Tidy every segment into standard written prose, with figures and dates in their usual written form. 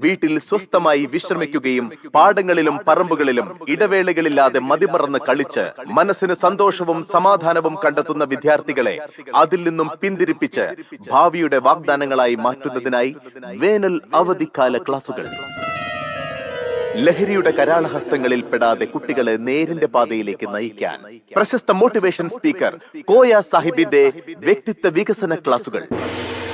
വീട്ടിൽ സ്വസ്ഥമായി വിശ്രമിക്കുകയും പാടങ്ങളിലും പറമ്പുകളിലും ഇടവേളകളില്ലാതെ മതിമറന്ന് കളിച്ച് മനസ്സിന് സന്തോഷവും സമാധാനവും കണ്ടെത്തുന്ന വിദ്യാർത്ഥികളെ അതിൽ നിന്നും പിന്തിരിപ്പിച്ച് ഭാവിയുടെ വാഗ്ദാനങ്ങളായി മാറ്റുന്നതിനായി വേനൽ അവധിക്കാല ക്ലാസുകൾ. ലഹരിയുടെ കരാളഹസ്തങ്ങളിൽ പെടാതെ കുട്ടികളെ നേരിന്റെ പാതയിലേക്ക് നയിക്കാൻ പ്രശസ്ത മോട്ടിവേഷൻ സ്പീക്കർ കോയ സാഹിബിന്റെ വ്യക്തിത്വ വികസന ക്ലാസുകൾ.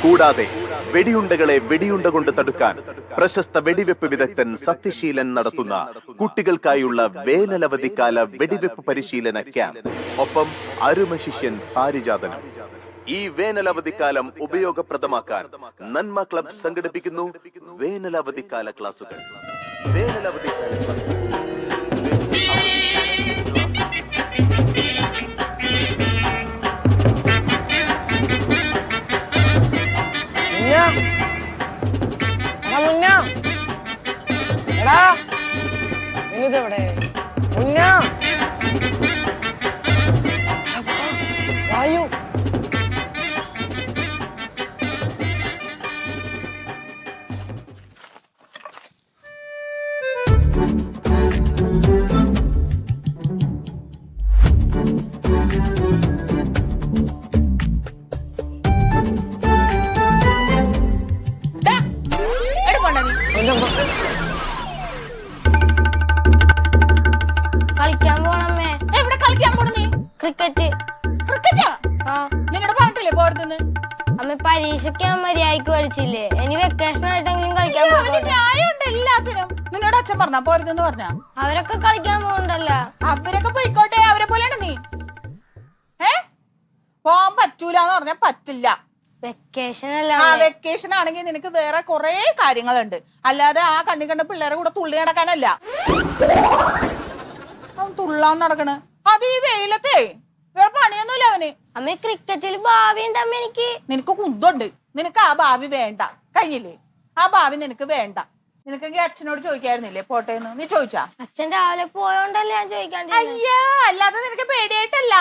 കൂടാതെ വെടിയുണ്ടകളെ വെടിയുണ്ട കൊണ്ട് തടുക്കാൻ പ്രശസ്ത വെടിവെപ്പ് വിദഗ്ധൻ സത്യശീലൻ നടത്തുന്ന കുട്ടികൾക്കായുള്ള വേനലവധിക്കാല വെടിവെപ്പ് പരിശീലന ക്യാമ്പ്. ഒപ്പം അരുമ ശിഷ്യൻ പാരിജാതനം. ഈ വേനലവധിക്കാലം ഉപയോഗപ്രദമാക്കാൻ നന്മ ക്ലബ് സംഘടിപ്പിക്കുന്നു വേനലവധിക്കാല ക്ലാസുകൾ. വേനലവധിക്കാല ക്ലാസുകൾ. വായു കളിക്കാൻ പോണമ്മേ. എവിടെ കളിക്കാൻ പോണു നീ? ക്രിക്കറ്റ്. ക്രിക്കറ്റാ? നിന്നോട് പറഞ്ഞില്ലേ പോരുതെന്ന്? അമ്മ പരീക്ഷയ്ക്ക് മര്യാദക്ക് പഠിച്ചില്ലേ? ഇനി വെക്കേഷൻ ആയിട്ടെങ്കിലും കളിക്കാൻ പോകട്ടെ. ന്യായമുണ്ട് എല്ലാത്തിനും. നിന്നോട് അച്ഛൻ പറഞ്ഞ പോരുതെന്ന് പറഞ്ഞ? അവരൊക്കെ കളിക്കാൻ പോകണ്ടല്ലോ. അവരൊക്കെ പോയിക്കോട്ടെ, അവരെ പോലെയാണ് നീ. പോവാൻ പറ്റൂലെന്ന് പറഞ്ഞാ പറ്റില്ല. വെക്കേഷൻ അല്ല. വെക്കേഷൻ ആണെങ്കിൽ നിനക്ക് വേറെ കുറെ കാര്യങ്ങളുണ്ട്, അല്ലാതെ ആ കണ്ണി കണ്ട പിള്ളേരെ കൂടെ തുള്ളി നടക്കാനല്ല. അവൻ തുള്ളാൻ നടക്കണ്. അത് ഈ വെയിലത്തെ വേറെ പണിയൊന്നുമില്ല അവന്. അമ്മ ക്രിക്കറ്റിൽ ഭാവി ഉണ്ട് അമ്മ. നിനക്ക് കുന്തുണ്ട്. നിനക്ക് ആ ഭാവി വേണ്ട. കഴിഞ്ഞില്ലേ? ആ ഭാവി നിനക്ക് വേണ്ട. നിനക്കെങ്കിൽ അച്ഛനോട് ചോദിക്കായിരുന്നില്ലേ പോട്ടേന്ന്? നീ ചോദിച്ചാ? അച്ഛൻ രാവിലെ പോയോണ്ടല്ലേ ഞാൻ ചോദിക്കാണ്ട്. അയ്യാ, അല്ലാതെ നിനക്ക് പേടിയായിട്ടല്ല.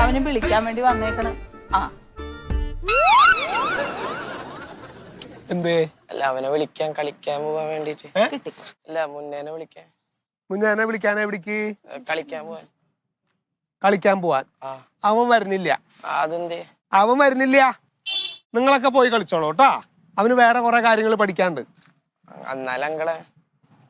അവന് വിളിക്കാൻ വേണ്ടി വന്നേക്കണ്. എന്തേ? അല്ല, അവനെ വിളിക്കാൻ കളിക്കാൻ പോവാൻ വേണ്ടിട്ട്. അല്ല, മുന്നേനെ വിളിക്കാൻ. മുന്നേനെ വിളിക്കാനെ വിളിക്ക്. കളിക്കാൻ പോവാൻ. കളിക്കാൻ പോവാൻ അവൻ വരുന്നില്ല. അതെന്തേ? അവൻ വരുന്നില്ല. നിങ്ങളൊക്കെ പോയി കളിച്ചോളൂ കേട്ടാ. അവന് വേറെ കുറെ കാര്യങ്ങൾ പഠിക്കാണ്ട്. എന്നാലങ്ങളെ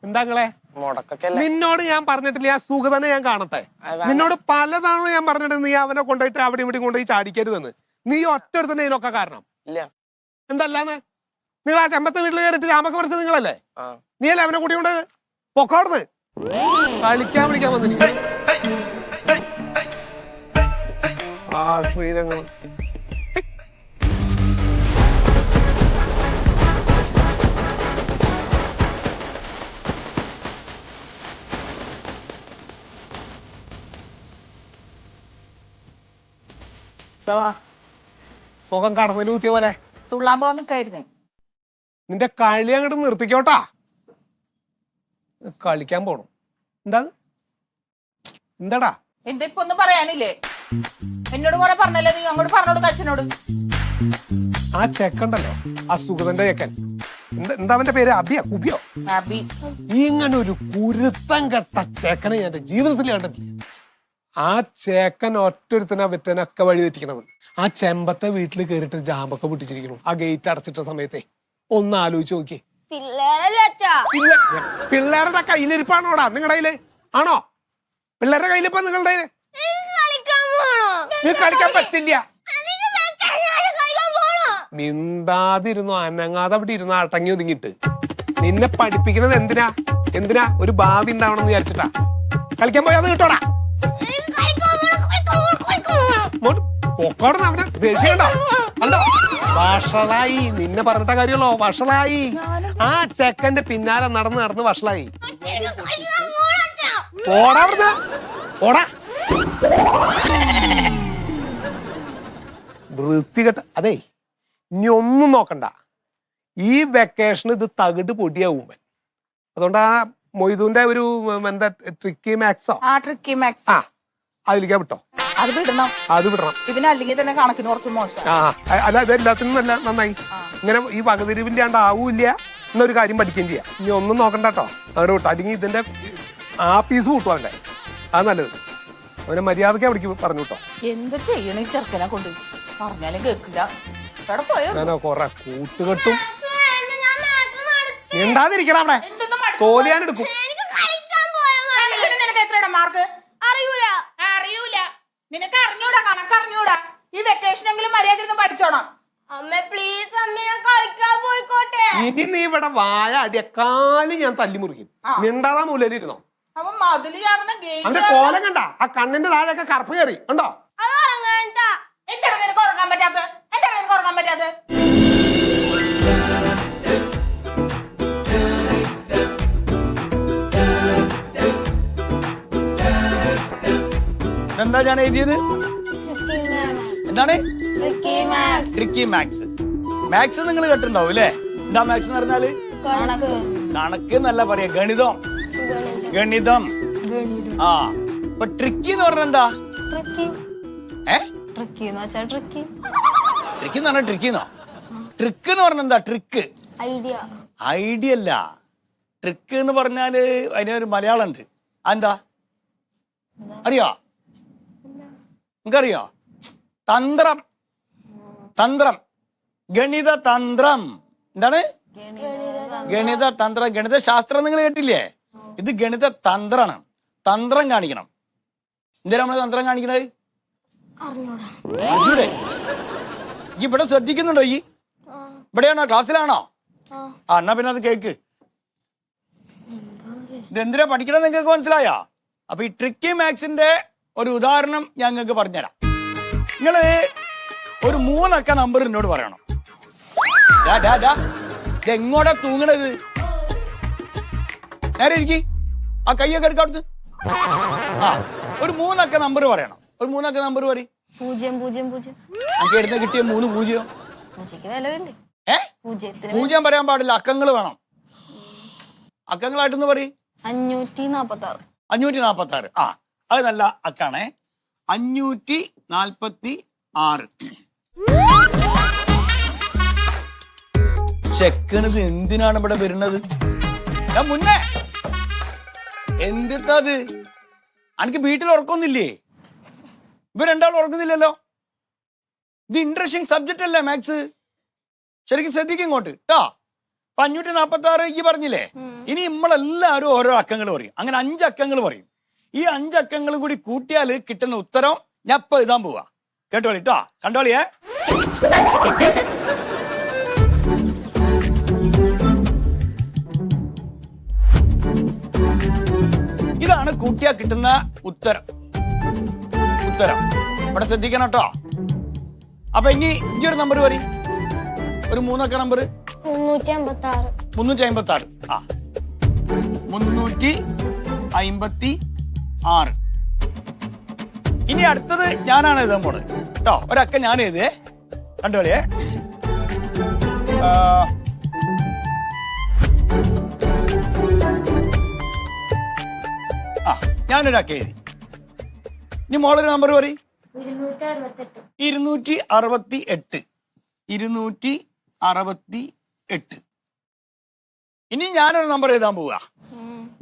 എന്താ നിങ്ങളെ മുടക്കൊക്കെ? നിന്നോട് ഞാൻ പറഞ്ഞിട്ടില്ല, ആ സുഖ തന്നെ ഞാൻ കാണട്ടെ. നിന്നോട് പലതാണോ ഞാൻ പറഞ്ഞിട്ട് നീ അവനെ കൊണ്ടുപോയിട്ട് അവിടെ ഇവിടെ കൊണ്ടുപോയി ചാടിക്കരുതെന്ന്. നീ ഒറ്റ തന്നെ ഇതിനൊക്കെ കാരണം. ഇല്ല. എന്തല്ലാന്ന്? നിങ്ങൾ ആ ചെമ്പത്തെ വീട്ടിൽ കയറിട്ട് ചാമ്പൊക്കെ പറിച്ചത് നിങ്ങളല്ലേ? നീ അല്ലേ അവനെ കൂട്ടിക്കൊണ്ട് പൊക്കോടുന്ന് കളിക്കാൻ വിളിക്കാൻ വന്നിരിക്കും. ആ ശ്രീരംഗം മുഖം കടന്നിൽ കുത്തിയ പോലെ തുള്ളാൻ പോകാൻ നിൽക്കായിരുന്നു. നിന്റെ കളി അങ്ങോട്ട് നിർത്തിക്കോട്ടാ. കളിക്കാൻ പോണം. എന്താടാ? എന്താ ഇപ്പൊ ഒന്നും പറയാനില്ലേ? എന്നോട് കുറെ പറഞ്ഞല്ലേ, നീ അങ്ങോട്ട് പറഞ്ഞോട് അച്ഛനോട്. ആ ചെക്കണ്ടല്ലോ, ആ സുഗതന്റെ ചെക്കൻ, എന്താ അവന്റെ പേര്? അബിയോ കുബിയോ? അബി. ഇങ്ങനെ ഒരു കുരുത്തം കെട്ട ചെക്കനെ ഞാൻ ജീവിതത്തിൽ കണ്ടിട്ടില്ല. ആ ചേക്കൻ ഒറ്റൊരുത്തനാ വിറ്റനൊക്കെ വഴി തെറ്റിക്കണത്. ആ ചെമ്പത്തെ വീട്ടിൽ കയറിയിട്ട് ജാമ്പൊക്കെ പൊട്ടിച്ചിരിക്കണു ആ ഗേറ്റ് അടച്ചിട്ട സമയത്തെ. ഒന്ന് ആലോചിച്ച് നോക്കി. പിള്ളേരുടെ കയ്യിലിരിപ്പാണോടാ നിങ്ങളുടെ കയ്യില്? ആണോ പിള്ളേരുടെ കയ്യിലിപ്പ നിങ്ങളുടെ കയ്യില്? കളിക്കാൻ പറ്റില്ല. മിണ്ടാതിരുന്നു, അനങ്ങാതെ അവിടെ ഇരുന്നു അടങ്ങി ഒതുങ്ങിട്ട്. നിന്നെ പഠിപ്പിക്കണത് എന്തിനാ ഒരു ഭാവി ഉണ്ടാവണം എന്ന് വിചാരിച്ചിട്ടാ. കളിക്കാൻ പോയാ അത് കിട്ടോടാ. പൊക്കോടുന്ന അവനെ ദേഷ്യം കണ്ടോ? വഷളായി. നിന്നെ പറഞ്ഞിട്ട കാര്യമല്ലോ, വഷളായി. ആ ചെക്കന്റെ പിന്നാലെ നടന്ന് വഷളായി. ഓടാ ഓടാ. വൃത്തികെട്ട. അതെ, ഇനി ഒന്നും നോക്കണ്ട. ഈ വെക്കേഷൻ ഇത് തകിട് പൊടിയാവും. അതുകൊണ്ട് ആ മൊയ്തുവിന്റെ ഒരു എന്താ ട്രിക്കി മാക്സോ, അതിലേക്ക് വിട്ടോ. അത് വിടണം. അത് വിടണം. ഇവന് അല്ലെങ്കിൽ തന്നെ കണക്കിന് കുറച്ച് മോശം. അല്ല ഇത് എല്ലാത്തിനും നല്ല നന്നായി. ഇങ്ങനെ ഈ വകതിരിവിന്റെ ആവൂല്ല എന്നൊരു കാര്യം പഠിക്കുകയും ചെയ്യാം. ഇനി ഒന്നും നോക്കണ്ട കേട്ടോ, അവിടെ വിട്ടോ. അല്ലെങ്കിൽ ഇതിന്റെ ആ പീസ് കൂട്ടും അവന്റെ. അത് നല്ലത്. അവനെ മര്യാദക്ക് അവിടേക്ക് പറഞ്ഞു കേട്ടോ. എന്ത് ചെയ്യണ ഈ ചെറുക്കനെ കൊണ്ട്? പറഞ്ഞാലും കേൾക്കില്ല. എവിടെ പോയോ? ഞാനോ കൊറേ കൂട്ടുകെട്ടും ഉണ്ടാതിരിക്കണ അവിടെ തോലിയാനെടുക്കും. നിനക്ക് എത്രയുടെ മാർക്ക്? അറിയൂല. അറിയൂല. നിനക്ക് അറിഞ്ഞൂടാ, കണക്കറിഞ്ഞൂടാ. ഈ വെക്കേഷനെങ്കിലും മര്യാദ പഠിച്ചോണം. അമ്മ പ്ലീസ് അമ്മ, ഞാൻ കളിക്കാൻ പോയിക്കോട്ടെ. ഇനി നീ ഇവിടെ വായ അടിയക്കാലും ഞാൻ തല്ലി മുറിക്കും. മിണ്ടാതാ മൂലയിലിരുന്നോ. അവൻ മതില് ചാടുന്ന ഗെയിം. അവന്റെ കോലം കണ്ട ആ കണ്ണിന്റെ താഴെയൊക്കെ കറുപ്പ് കയറി ഉണ്ടോ? അത് ഉറങ്ങാണ്ടാ. എന്താണ് നിനക്ക് ഉറങ്ങാൻ പറ്റാത്തത്? എന്താണ് നിനക്ക് ഉറങ്ങാൻ പറ്റാത്തത്? എന്താ ഞാൻ എഴുതിയത്? എന്താണ്? Tricky maths. മാത്സ് നിങ്ങൾ കേട്ടിട്ടുണ്ടാവും അല്ലേ? എന്താ മാത്സ് എന്ന് പറഞ്ഞാല്? കണക്ക് എന്നല്ല പറയാ, ഗണിതം. ഗണിതം. ആ ഇപ്പൊ ട്രിക്കി എന്ന് പറഞ്ഞ എന്താ? ട്രിക്ക് എന്ന് പറഞ്ഞ ട്രിക്കിന്നോ? ട്രിക്ക് എന്ന് പറഞ്ഞ എന്താ? ട്രിക്ക് ഐഡിയ അല്ല. ട്രിക്ക് എന്ന് പറഞ്ഞാല് അതിനൊരു മലയാളം ഉണ്ട്. എന്താ അറിയോ? നിങ്ങറിയോ? തന്ത്രം. തന്ത്രം, ഗണിത തന്ത്രം. എന്താണ്? ഗണിത തന്ത്രം. ഗണിത ശാസ്ത്രം നിങ്ങൾ കേട്ടില്ലേ? ഇത് ഗണിത തന്ത്രമാണ്. തന്ത്രം കാണിക്കണം. എന്തിനാ നമ്മള് തന്ത്രം കാണിക്കണത്? അറിഞ്ഞൂടെ? ഈ ഇവിടെ ശ്രദ്ധിക്കുന്നുണ്ടോ? ഈ ഇവിടെയാണോ? ക്ലാസ്സിലാണോ? ആ എന്നാ പിന്നെ അത് കേക്ക്. ഇതെന്തിനാ പഠിക്കണം നിങ്ങൾക്ക് മനസ്സിലായോ? അപ്പൊ ഈ ട്രിക്കി മാത്സിന്റെ ഒരു ഉദാഹരണം ഞാൻ നിങ്ങൾക്ക് പറഞ്ഞുതരാം. നിങ്ങള് ഒരു 3 അക്ക നമ്പർ എന്നോട് പറയണം. ഇതെങ്ങോട്ടാ തൂങ്ങണത്? നേരെ ഇരിക്കി. ആ കയ്യൊക്കെ എടുക്കാടുത്ത്. ആ ഒരു 3 അക്ക നമ്പർ പറയണം. ഒരു 3 അക്ക നമ്പർ പറയും. 000. നമുക്ക് എടുത്ത് കിട്ടിയ 3 0. പൂജ്യം പറയാൻ പാടില്ല, അക്കങ്ങൾ വേണം. അക്കങ്ങളായിട്ടൊന്ന് പറയും. 546. 546. ആ അത് നല്ല അക്കാണേ. 546. ചെക്കനത് എന്തിനാണ് ഇവിടെ വരുന്നത്? ഞാൻ മുന്നേ എന്തിട്ടത്? എനിക്ക് വീട്ടിൽ ഉറക്കൊന്നില്ലേ? ഇവ രണ്ടാളും ഉറക്കുന്നില്ലല്ലോ. ഇത് ഇൻട്രസ്റ്റിംഗ് സബ്ജക്റ്റ് അല്ലേ മാത്സ്? ശരിക്കും ശ്രദ്ധിക്കും ഇങ്ങോട്ട് കേട്ടോ. 546 ഈ പറഞ്ഞില്ലേ? ഇനി നമ്മളെല്ലാവരും ഓരോ അക്കങ്ങൾ പറയും. അങ്ങനെ 5 അക്കങ്ങൾ പറയും. ഈ 5 അക്കങ്ങളും കൂടി കൂട്ടിയാൽ കിട്ടുന്ന ഉത്തരം ഞാൻ ഇപ്പൊ എഴുതാൻ പോവാ. കേട്ടോളി കേട്ടോ, കണ്ടോളിയേ. ഇതാണ് കൂട്ടിയാ കിട്ടുന്ന ഉത്തരം. ഇവിടെ ശ്രദ്ധിക്കണം കേട്ടോ. അപ്പൊ ഇനി ഈ ഒരു നമ്പർ പറയും. ഒരു 3 അക്ക നമ്പർ. 356. ആ 356. ഇനി അടുത്തത് ഞാനാണ് എഴുതാൻ പോണത് കേട്ടോ. ഒരക്ക ഞാൻ എഴുതേ, കണ്ടോളിയേ. ആ ഞാനൊരക്ക എഴുതി. ഇനി മോളൊരു നമ്പർ പറയും. 268. 268. ഇനി ഞാനൊരു നമ്പർ എഴുതാൻ പോവുക.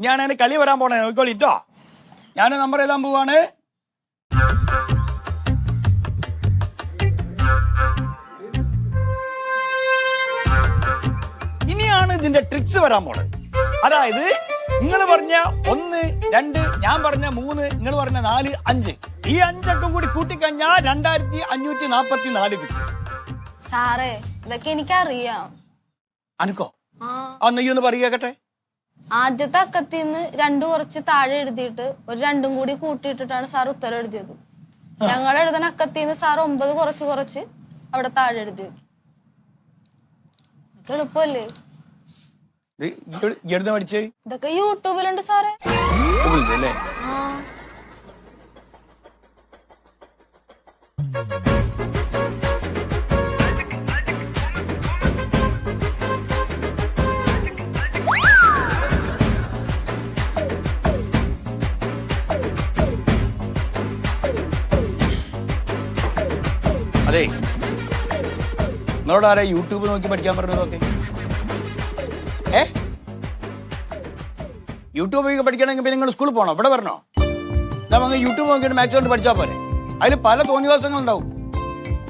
ഞാൻ അതിന് കളി വരാൻ പോണേ, നോക്കിക്കോളിട്ടോ. ഞാനൊരു നമ്പർ എഴുതാൻ പോവാണ്. ഇനിയാണ് ഇതിന്റെ ട്രിക്സ് വരാൻ പോണത്. അതായത് നിങ്ങൾ പറഞ്ഞ 1 2, ഞാൻ പറഞ്ഞ 3, നിങ്ങൾ പറഞ്ഞ 4 5, ഈ 5 അക്കം കൂടി കൂട്ടിക്കഴിഞ്ഞാൽ 2544 കിട്ടും. സാറേ ഇതൊക്കെ എനിക്കറിയാം. അനക്കോ? ഒന്ന് പറയുകട്ടെ. ആദ്യത്തെ അക്കത്തിന്ന് 2 കുറച്ച് താഴെ എഴുതിയിട്ട് ഒരു 2 കൂടി കൂട്ടിയിട്ടിട്ടാണ് സാർ ഉത്തരം എഴുതിയത്. ഞങ്ങൾ എഴുതുന്ന അക്കത്തിന്ന് സാർ 9 കുറച്ച് അവിടെ താഴെ എഴുതി വെക്കും. എളുപ്പല്ലേ? ഇതൊക്കെ യൂട്യൂബിലുണ്ട് സാറേ. അതെ, നിങ്ങളോട് ആരാ യൂട്യൂബ് നോക്കി പഠിക്കാൻ പറഞ്ഞതൊക്കെ? യൂട്യൂബ് നോക്കി പഠിക്കണമെങ്കിൽ പിന്നെ നിങ്ങൾ സ്കൂളിൽ പോകണോ? ഇവിടെ വരണോ? നമുക്ക് യൂട്യൂബ് നോക്കിയിട്ട് മാത്സ് കൊണ്ട് പഠിച്ചാൽ പോരെ. അതിൽ പല തോന്നിവാസങ്ങളുണ്ടാവും.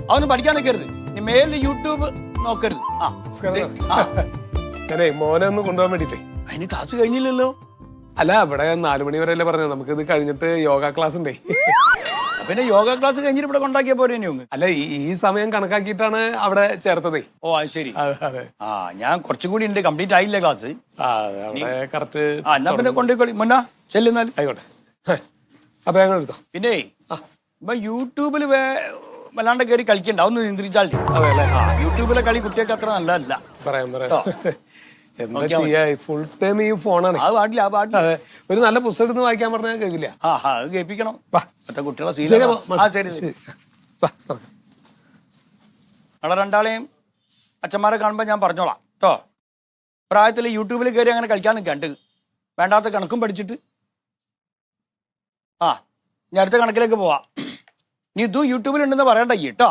അതൊന്നും പഠിക്കാൻ നിൽക്കരുത്. നീ മേലിൽ യൂട്യൂബ് നോക്കരുത്. ഞാനേ മോനെ ഒന്ന് കൊണ്ടുപോകാൻ വേണ്ടിട്ടേ. അതിന് ക്ലാസ് കഴിഞ്ഞില്ലല്ലോ. അല്ല, ഇവിടെ 4 മണി വരെ അല്ലേ പറഞ്ഞത്. നമുക്ക് ഇത് കഴിഞ്ഞിട്ട് യോഗ ക്ലാസ് ഉണ്ടേ. പിന്നെ യോഗ ക്ലാസ് കഴിഞ്ഞിട്ട് ഇവിടെ കൊണ്ടാക്കിയ പോരെ? അല്ല, ഈ സമയം കണക്കാക്കിയിട്ടാണ് അവിടെ ചേർത്തതേ. ഓ, അത് ശരി. അതെ. ആ, ഞാൻ കുറച്ചും കൂടി ഉണ്ട്, കംപ്ലീറ്റ് ആയില്ലേ ക്ലാസ്. അവിടെ കറക്റ്റ്. എന്നാ പിന്നെ കൊണ്ടുപോയി മുന്നാ ചെല്ലുന്നാൽ ആയിക്കോട്ടെ. അപ്പൊ ഞങ്ങൾ എടുത്തോ. പിന്നെ ഇപ്പൊ യൂട്യൂബിൽ വല്ലാണ്ട് കയറി കളിക്കണ്ട, ഒന്ന് നിയന്ത്രിച്ചാൽ മതി. അതെ അല്ലേ? യൂട്യൂബിലെ കളി കുട്ടികൾക്ക് അത്ര നല്ലതല്ല. പറയാം. എന്താ ചെയ്യാ, ഫുൾ ടൈം ഈ ഫോണാണ്. അത് പാടില്ല, ആ പാടില്ല. അതെ, ഒരു നല്ല പുസ്തകം എടുത്ത് വായിക്കാൻ പറഞ്ഞാൽ കേൾക്കില്ല. അത് കേൾപ്പിക്കണം. മറ്റേ കുട്ടികളെ ശരി. അവിടെ രണ്ടാളെയും അച്ഛന്മാരെ കാണുമ്പോൾ ഞാൻ പറഞ്ഞോളാം കേട്ടോ. പ്രായത്തിൽ യൂട്യൂബിൽ കയറി അങ്ങനെ കളിക്കാൻ നിൽക്കാണ്ട് വേണ്ടാത്ത കണക്കും പഠിച്ചിട്ട്. ഇനി അടുത്ത കണക്കിലേക്ക് പോവാം. നീ ഇതും യൂട്യൂബിലുണ്ടെന്ന് പറയണ്ട കേട്ടോ.